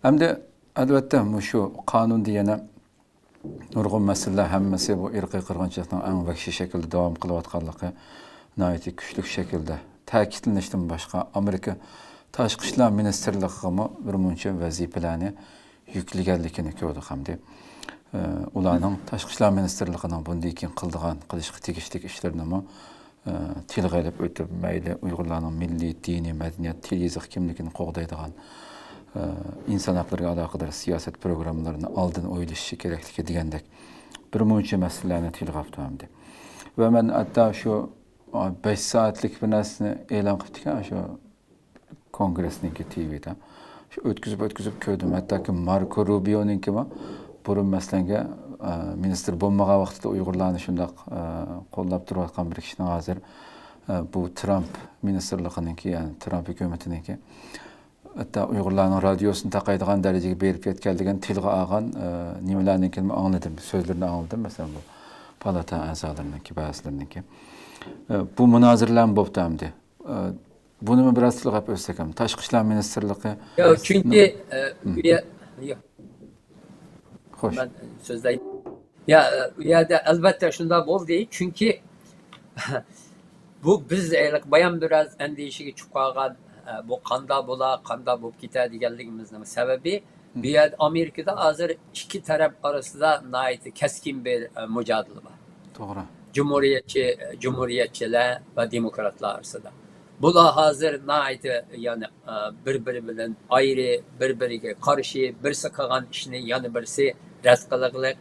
Hem de elbette şu kanun diyene nurgun meseleler hemmesi bu irqi qırğınçılıqның en vahşi şekilde devam kılıvatqanlığı nayeti güçlük şekilde ta'kidlanishdan başqa Amerika Tashqi ishlar ministerligiga bir muncha vazifalarni yuklanganligini ko'rdik hamda ularning tashqi ishlar ministerligining bundan keyin qilishga tegishli ishlarini tilga ilib o'tib mayli Uyg'urlarning milliy diniy madaniyat til yoziq kimligini qo'g'daydigan inson haqlariga aloqador siyosat programmalarini oldin o'ylashi kerakligi degandek bir muncha masalalarni tilga oldi hamda va men hatto shu 5 soatlik bir narsani e'lon qildik shu Kongressninki TV'da. Şu ötküzüp köydüm. Hatta ki Marco Rubio'ninki mi? Burun meslenge minister bulmağa vaxtida Uygurlarni şundaq qo'llab turayotgan bir kishini hozir bu Trump ministerligininki, yani Trump hukumatininki hatta Uygurlarning radiosini taqaydigan darajaga berib ketganligidan tilga olgan nimalarninkini angladim, so'zlarini angladim. Masalan bu palata a'zolarininki, ba'zilarininki. Bu munoziralar bo'pti hamda. Bunu mu biraz tilgap ötsek hem? Tashqi ishlar ministerligi. Yok çünkü yok. Hoş. Ben sözdeyim. Ya da elbette şunda bol değil. Çünkü bu biz bayan biraz endişeyi çıkargan bu kanda bulup gider diyenliğimizin sebebi bir yer Amerika'da hazır iki taraf arasında nait keskin bir mücadele var. Doğru. Cumhuriyetçiler ve demokratlar arasında. Bu da hazır nait yani birbiri bilen ayrı, birbiriga karşı, birisi kılgan işini yani birisi rəsqılıqlıq,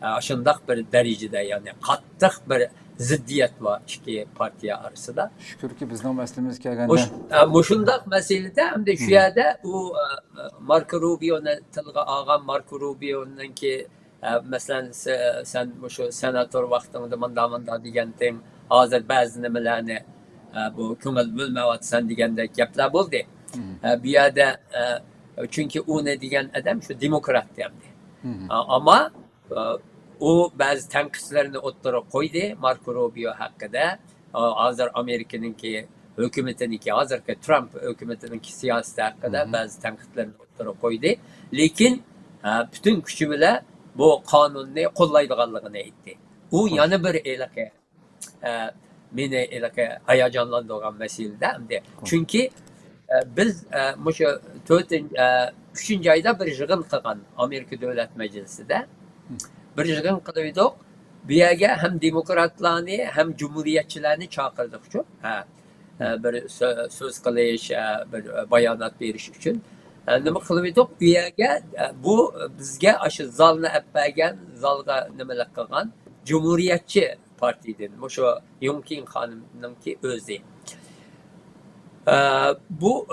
aşındaq bir derecede yani qattiq bir ziddiyet var iki partiya arasında. Şükür ki bizden meselemiz kelgende. Muşundaq meselede hem de şu yerde bu Marco Rubio'nun tilga algan Marco Rubio'nun ki mesela sen şu senatör vaxtında manda degendin hazır bazı nimalarni bu ko'ngil bo'lmayotsan degandek gaplar bo'ldi. Bu yerda çünkü u ne degan adam şu demokrat demdi. Ama o bazı tanqidlarini o'ttira qo'ydi Marco Rubio haqida. Hozir Amerikaninki hukumatiniki, hozirgi Trump hukumatiniki siyosati haqida bazı tanqidlarni o'ttira qo'ydi. Lekin bütün kuchi bilan bu qonunni qo'llaydiganligini aytdi. U yana bir elaka beni hayacanlandırgan meselede hamda. Çünkü biz şu 3. ayda bir yığın qilgan Amerika Devlet Meclisi'de bir yığın qildik. Bu yerga hem demokratlarni hem cumhuriyetçilerini çağırdık şu. Bir söz qilish, bir bayonot berish uchun. Nima qildik? Bu yerga bu bizga aşı zalni appagan, zalga nimalar qilgan cumhuriyetçi partiden, şu Yongkin Hanım'ınki özü. Bu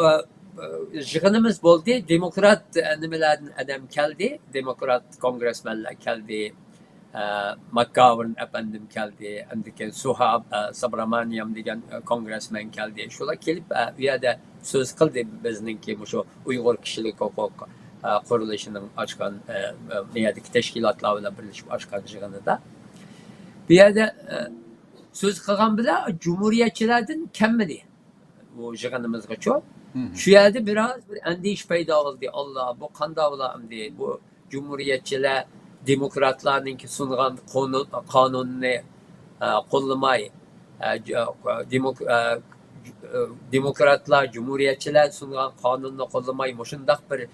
yığınımız oldu. Demokrat nimelerden adam geldi. Demokrat kongresmenler geldi. McGovern efendim geldi. Andaki Suhab Subramaniam degen kongresmen geldi. Şolar gelip bir yerde söz kıldı bizninki şu Uygur kişilik hukuk kuruluşunun açkan neyadaki teşkilatlarla birleşip açkan yığınında. Bir yerde söz kılgan bile cumhuriyetçilerden kemmedi bu yığınımızga çok. Şu yerde biraz bir endiş payda oldu. Allah bu kanda olam diye bu cumhuriyetçiler demokratlarınki sungan kanununu kollamay demokratlar cumhuriyetçiler sungan kanununu kollamay şundaq bir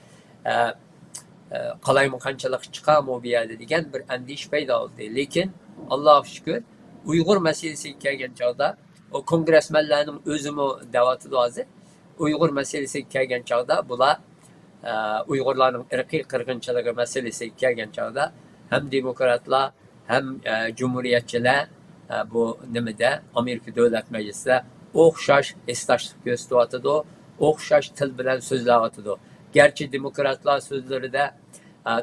qalaymakançılık çıkar mı bir yerde degen bir endiş payda oldu. Lekin Allah'a şükür Uygur meselesi kelgen çağda o kongresmenlerin özümü davatıdı hazır. Uygur meselesi kelgen çağda bula Uygurların ırkı kırgınçılığı meselesi kelgen çağda hem demokratlar hem cumhuriyetçiler bu nimede Amerika Devlet Meclisi'de oxşaş esdaşlık gösteriyordu. Oxşaş til bilen sözleriyordu. Gerçi demokratlar sözleri de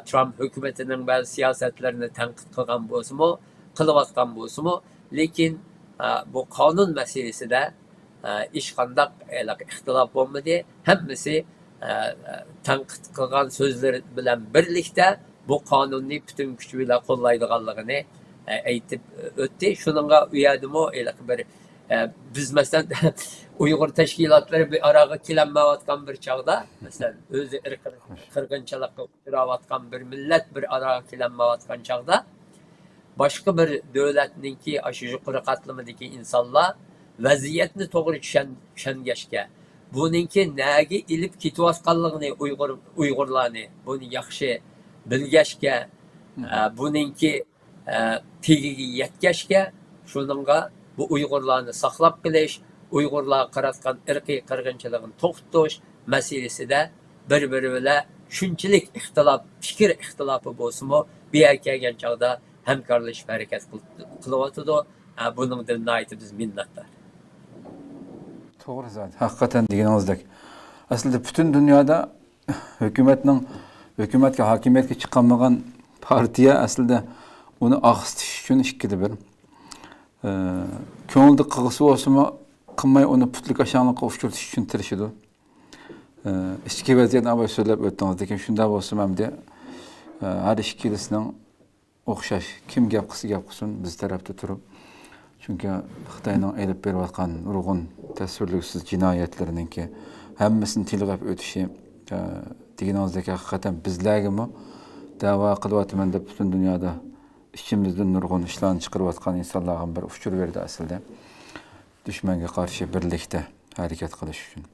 Trump hükümetinin bazı siyasetlerini tenkit kılgan bolsunmu, kılıvatkan bolsunmu, lekin bu kanun meselesi de iş qandaq ixtilaf olmadı. Hemmisi tenkit kılgan sözleri bilen birlikte bu kanunu bütün gücüyle kollaydıganlığını aytip öttü. Şununla uyadımı bir biz mesela Uygur teşkilatları bir araya kelenmeyatkan bir çağda, mesela özü kırgınçılıkka uğravatkan bir millet bir araya kelenmeyatkan çağda, başka bir devletninki aşı yukarı katlamındaki insanlar vaziyetini doğru düşengeçke. Bununki nege ilip kituvaskanlığını Uygurlarını bunu yaxşı bilgeçke, bununki tegi yetgeçke, şununla bu Uygurlarını saklap kiliş, Uygurlar qaratkan irqi qırgınçılığın to'xtatish meselesi de bir-biriyle şunçilik ixtilaf, fikir ixtilafı bolsunmu, bir erkeğen çağda hemkarlaşıp hareket kılıvatıdı. Bunun dinayeti biz minnettar. Doğru zaten. Hakikaten degeninizdek. Aslında bütün dünyada hükümetke, hakimiyetke çıkamagan partiye aslında onu ağıstiş için işkili bir. Köngülde qıgısı olsunmu, qımmay onu putluk aşağılıkka uçurtuş için tirişidu. İşki vaziyet abay söylep öttünüz dekin şunda bolsun hem de her işkilisinin oxşaş, kim gapqısı gapqıсын biz tarafta turup. Çünkü Xitayning elip berip atkan nurgun tasvirliksiz cinayetlerinin ki hemmesini tilgap ötüşü degeninizdeki hakikaten bizlergimi dava kılıvatımın da bütün dünyada içimizden nurgun işlerini çıkarıp atkan insanlarga bir uçur verdi aslında. Düşmenge karşı birlikte hareket kılış için.